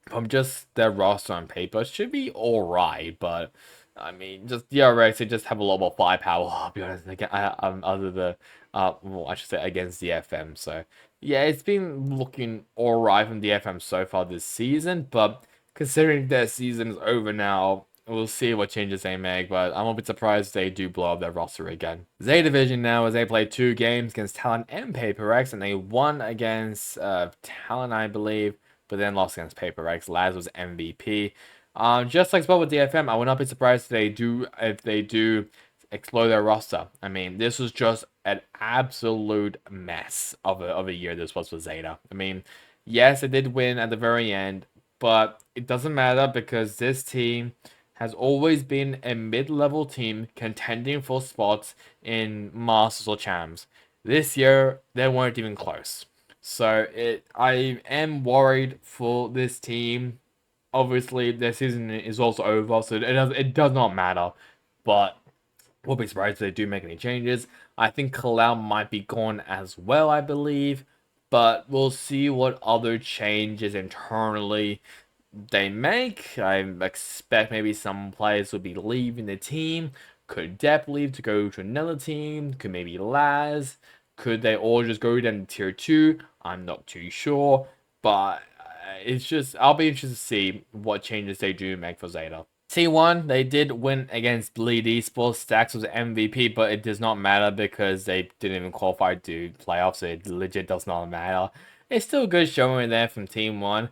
from just their roster on paper, should be all right. But I mean, just DRX, they just have a lot more firepower. I'll be honest, other the well, I should say against the FM. So yeah, it's been looking all right from the FM so far this season, but considering their season is over now, we'll see what changes they make, but I'm a bit surprised if they do blow up their roster again. Z Division now, as they played 2 games against Talon and Paper X, and they won against Talon, I believe, but then lost against Paper X. Laz was MVP. Just like well with DFM, I would not be surprised if they do explode their roster. I mean, this was just an absolute mess of a year this was for Zeta. I mean, yes, it did win at the very end, but it doesn't matter because this team has always been a mid-level team contending for spots in Masters or Champs. This year, they weren't even close. So I am worried for this team. Obviously, their season is also over, so it does not matter. But we'll be surprised if they do make any changes. I think Kalau might be gone as well, I believe. But we'll see what other changes internally they make. I expect maybe some players will be leaving the team, Could Depp leave to go to another team? Could maybe Laz? Could they all just go down to tier 2? I'm not too sure. But it's just, I'll be interested to see what changes they do make for Zeta. T1, they did win against Bleed Esports. Stax was MVP, but it does not matter because they didn't even qualify to playoffs, so it legit does not matter. It's still a good showing there from Team 1.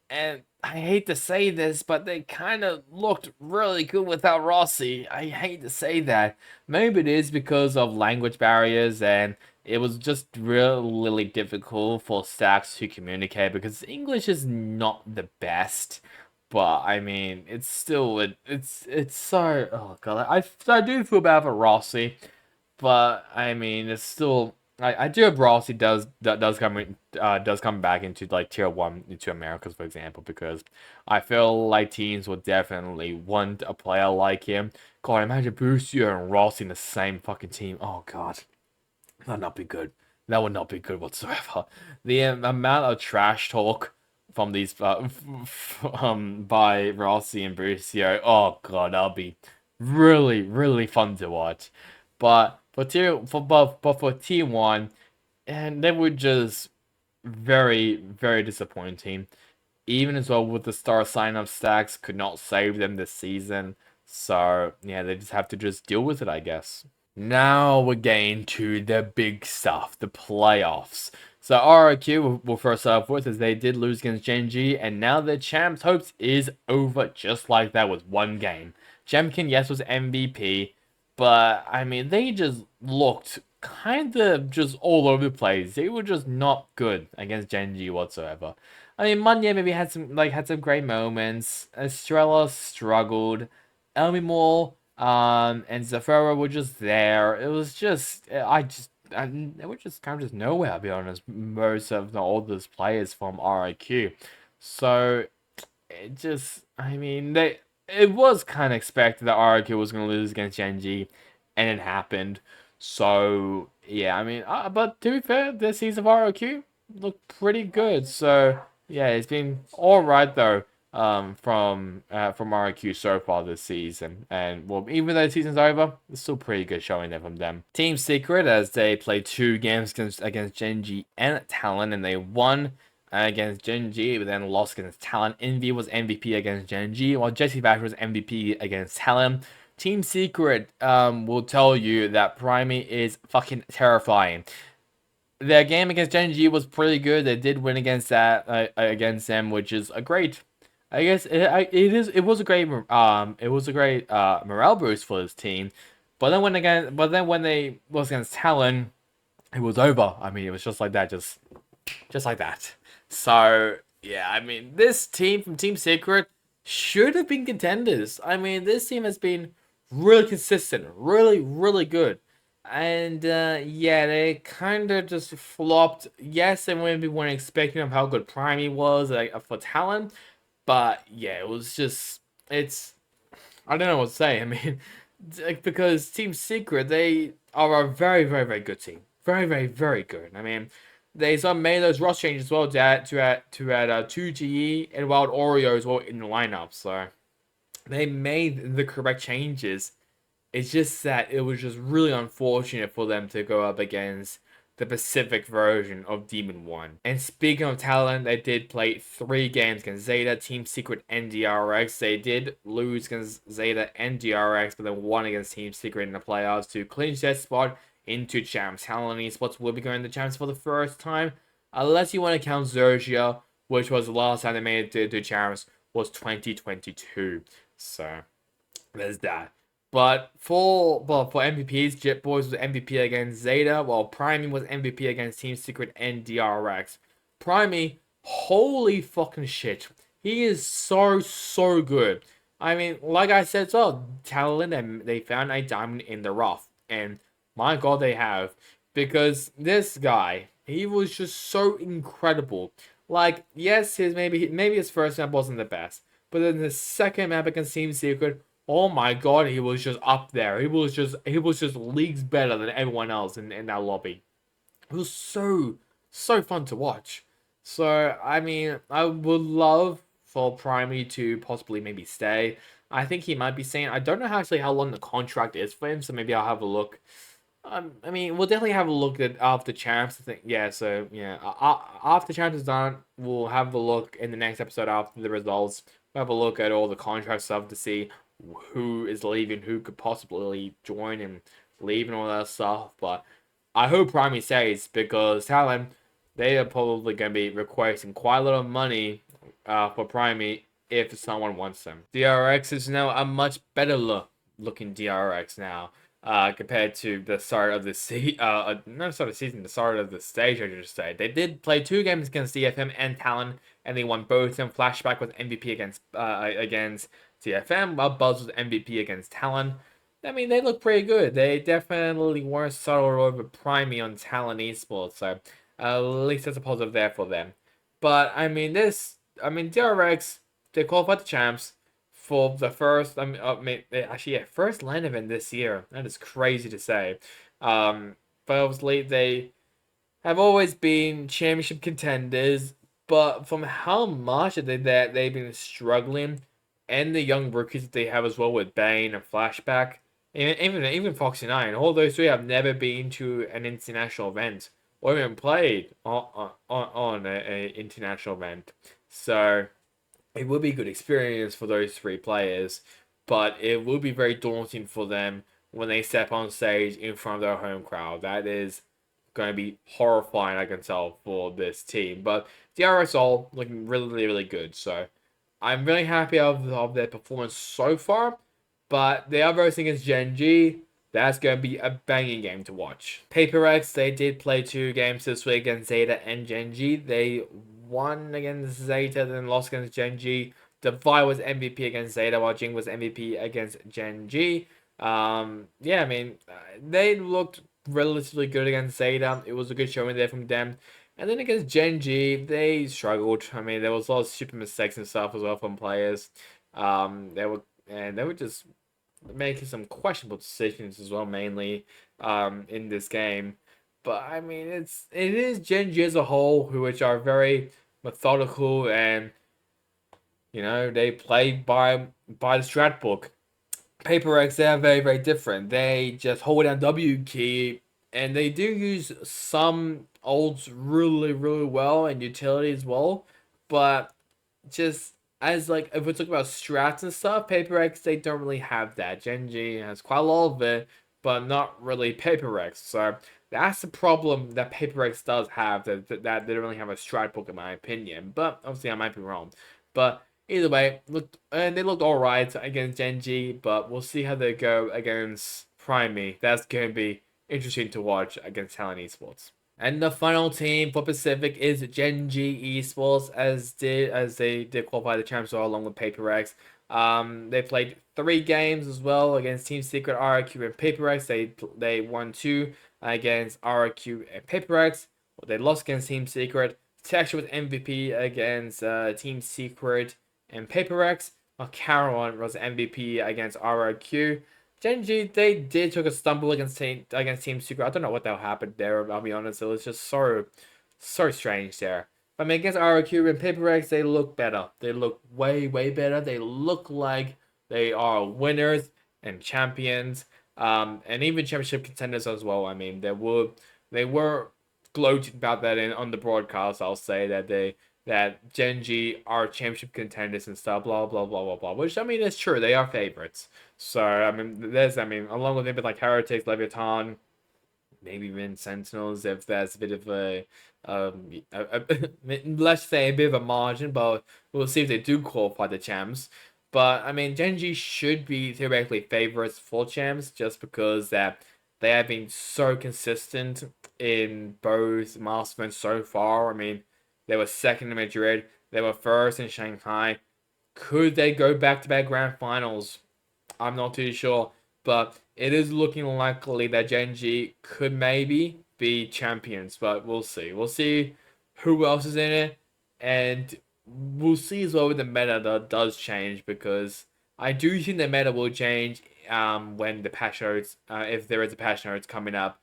And I hate to say this, but they kind of looked really good without Rossi. I hate to say that. Maybe it is because of language barriers and it was just really difficult for Stacks to communicate because English is not the best. But I mean, it's still it's so, oh god, I do feel bad for Rossi, but I mean it's still, I do hope Rossi does come back into like tier 1 into Americas, for example, because I feel like teams would definitely want a player like him. God, imagine Busio and Rossi in the same fucking team. Oh god. That'd not be good. That would not be good whatsoever. The amount of trash talk from these by Rossi and Brucio, oh god, that'll be really fun to watch. But for T1, and they were just very disappointing. Even as well with the star sign-up stacks, could not save them this season. So yeah, they just have to just deal with it, I guess. Now we're getting to the big stuff, the playoffs. So RRQ will first start off with as they did lose against Genji, and now their champs' hopes is over just like that with one game. Jemkin, yes, was MVP, but I mean they just looked kind of just all over the place. They were just not good against Genji whatsoever. I mean, Munya maybe had some great moments. Estrella struggled. Elmimore and Zafira were just there. It was just, they were just kind of just nowhere, I'll be honest. Most of the oldest players from RIQ. So, it just, I mean, it was kind of expected that RIQ was going to lose against Genji, and it happened. So, yeah, I mean, but to be fair, this season of RIQ looked pretty good. So, yeah, it's been alright though from RQ so far this season. And well, even though the season's over, it's still pretty good showing there from them. Team Secret, as they played 2 games against Genji and Talon, and they won against Genji, but then lost against Talon. Envy was MVP against Genji, while Jesse Bash was MVP against Talon. Team Secret will tell you that Primey is fucking terrifying. Their game against Genji was pretty good. They did win against against them, which is a great. I guess it was a great morale boost for this team. But then when they was against Talon, it was over. I mean, it was just like that, just like that. So yeah, I mean, this team from Team Secret should have been contenders. I mean, this team has been really consistent, really good. And yeah, they kind of just flopped. Yes, they maybe weren't expecting of how good Primey was for talent, but yeah, it was just, it's, I don't know what to say. I mean, because Team Secret, they are a very good team. Very good. I mean, they sort of made those roster changes as well to add 2GE and Wild Oreo as well in the lineup. So they made the correct changes. It's just that it was just really unfortunate for them to go up against the Pacific version of Demon 1. And speaking of talent, they did play 3 games against Zeta, Team Secret, and DRX. They did lose against Zeta and DRX, but then won against Team Secret in the playoffs to clinch their spot into Champs. Talent Esports will be going to Champs for the first time, unless you want to count Zergia, which was the last time they made it to Champs, was 2022. So, there's that. But for MVPs, Jet Boys was MVP against Zeta, while Primey was MVP against Team Secret and DRX. Primey, holy fucking shit. He is so good. I mean, like I said, so Talon, and they found a diamond in the rough. And my god, they have. Because this guy, he was just so incredible. Like, yes, maybe his first map wasn't the best. But then the second map against Team Secret, oh my god, he was just up there. He was just leagues better than everyone else in that lobby. It was so fun to watch. So I mean, I would love for Primey to possibly maybe stay. I think he might be saying. I don't know actually how long the contract is for him, so maybe I'll have a look. I mean, we'll definitely have a look at after champs. I think, yeah. So yeah, after champs is done, we'll have a look in the next episode after the results. We'll have a look at all the contract stuff to see who is leaving, who could possibly join and leave and all that stuff. But I hope Prime stays because Talon, they are probably going to be requesting quite a lot of money for Prime if someone wants them. DRX is now a much better looking DRX now compared to the start of the not start of the season, the start of the stage, I should say. They did play 2 games against DFM and Talon, and they won both. And Flashback was MVP against DFM, while Buzz was MVP against Talon. I mean, they look pretty good. They definitely weren't subtle over Primey on Talon Esports, so at least that's a positive there for them. But I mean, DRX, they qualified the champs for the first. Actually, yeah, first LAN event this year. That is crazy to say. But obviously they have always been championship contenders, but from how much they've been struggling, and the young rookies that they have as well with Bane and Flashback, even Foxy 9, all those three have never been to an international event or even played on an international event. So it would be a good experience for those 3 players, but it will be very daunting for them when they step on stage in front of their home crowd. That is going to be horrifying, I can tell, for this team. But the RSL looking really, really good. So I'm really happy of their performance so far. But the other thing is Gen G. That's going to be a banging game to watch. Paper X, they did play 2 games this week against Zeta and Gen G. They won against Zeta, then lost against Gen G. Devi was MVP against Zeta, while Jing was MVP against Gen G. Yeah, I mean, they looked relatively good against Zeta. It was a good showing there from them. And then against Gen G, they struggled. I mean, there was a lot of stupid mistakes and stuff as well from players. They were just making some questionable decisions as well, mainly in this game. But I mean, it is Gen G as a whole, which are very methodical, and they play by the strat book. Paper X, they're very, very different. They just hold down W key, and they do use some ults really, really well and utility as well. But just as like if we talk about strats and stuff, Paper X, they don't really have that. Gen G has quite a lot of it, but not really Paper X. So that's the problem that Paper X does have, that they don't really have a strat book in my opinion. But obviously I might be wrong. But either way, they looked alright against Gen G, but we'll see how they go against Primey. That's going to be interesting to watch against Talon Esports. And the final team for Pacific is Gen G Esports, as they did qualify the champs along with Paper X. They played 3 games as well against Team Secret, RQ, and Paper X. They won 2 against RQ and Paper X. They lost against Team Secret. Texture was MVP against Team Secret and Paper X. While Caroline was MVP against RQ. Gen G, they did took a stumble against Team Secret. I don't know what the hell happened there, I'll be honest. It was just so strange there. I mean, against RQ and Paper X, they look better. They look way, way better. They look like they are winners and champions, and even championship contenders as well. I mean, they were gloating about that on the broadcast. I'll say that Gen G are championship contenders and stuff, blah, blah, blah, blah, blah. Which, I mean, it's true. They are favorites. So, I mean, along with maybe like Heretics, Leviathan, maybe even Sentinels, if there's a bit of let's say a bit of a margin, but we'll see if they do qualify the champs. But, I mean, Gen G should be theoretically favorites for champs just because that they have been so consistent in both milestones so far. I mean, they were second in Madrid. They were first in Shanghai. Could they go back-to-back grand finals? I'm not too sure. But it is looking likely that Gen G could maybe be champions. But we'll see. We'll see who else is in it. And we'll see as well when the meta that does change. Because I do think the meta will change when the patch notes, if there is a patch notes coming up.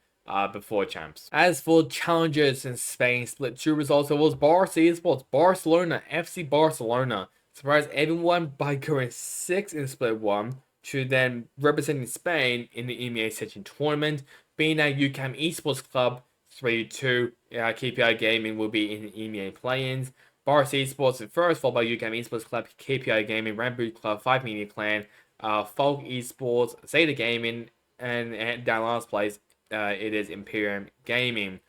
Before champs. As for challengers in Spain, split 2 results. It was Barca Esports, Barcelona, FC Barcelona surprised everyone by going 6 in Split 1 to then representing Spain in the EMEA Ascension tournament, being at UCAM Esports Club 3-2. KPI Gaming will be in the EMEA play-ins. Boris Esports in first, followed by UCAM Esports Club, KPI Gaming, Ramboot Club, 5 Media Clan, Folk Esports, Zeta Gaming, and down last place, it is Imperium Gaming.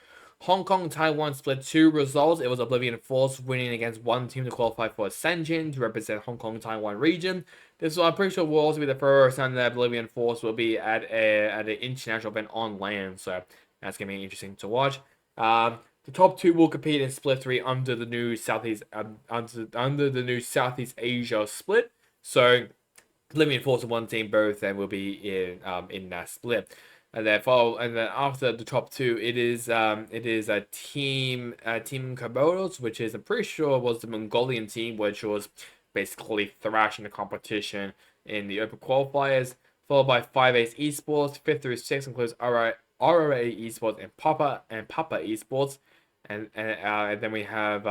Hong Kong Taiwan split 2 results. It was Oblivion Force winning against one team to qualify for Ascension to represent Hong Kong Taiwan region. This will, I'm pretty sure, will also be the first time that Oblivion Force will be at an international event on land. So that's gonna be interesting to watch. The top 2 will compete in split 3 under the new Southeast under the new Southeast Asia split. So Oblivion Force and one team both then will be in that split. And then after the top 2, it is a team Komodos, which is I'm pretty sure was the Mongolian team, which was basically thrashing the competition in the open qualifiers. Followed by 5 Ace Esports, 5th through 6th includes RRA Esports and Papa Esports, and then we have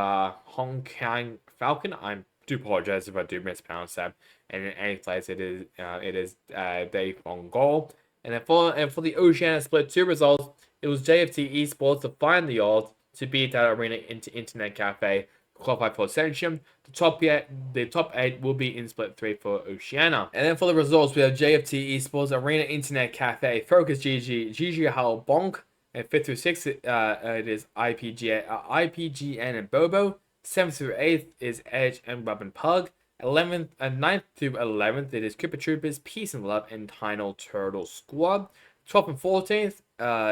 Hong Kong Falcon. I do apologize if I do mispronounce that. And in 8th place, it is Dave Mongol. And then for the Oceania Split 2 results, it was JFT Esports to find the odds to beat that Arena Internet Cafe qualify for Ascension. The top 8 will be in Split 3 for Oceania. And then for the results, we have JFT Esports, Arena Internet Cafe, Focus GG Hao Bonk, and 5th through 6th, it is IPGN and Bobo. 7th through 8th is Edge and Robin Pug. 11th and 9th through 11th, it is Cooper Troopers, Peace and Love, and Tiny Turtle Squad. 12th and 14th,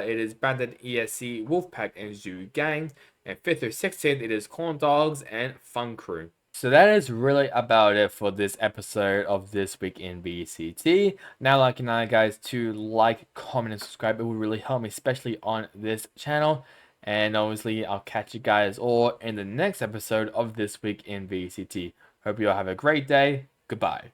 it is Bandit ESC, Wolfpack, and Zoo Gang. And 5th through 16th, it is Corn Dogs and Fun Crew. So that is really about it for this episode of This Week in VCT. Now, like and guys, to like, comment, and subscribe. It would really help me, especially on this channel. And obviously, I'll catch you guys all in the next episode of This Week in VCT. Hope you all have a great day. Goodbye.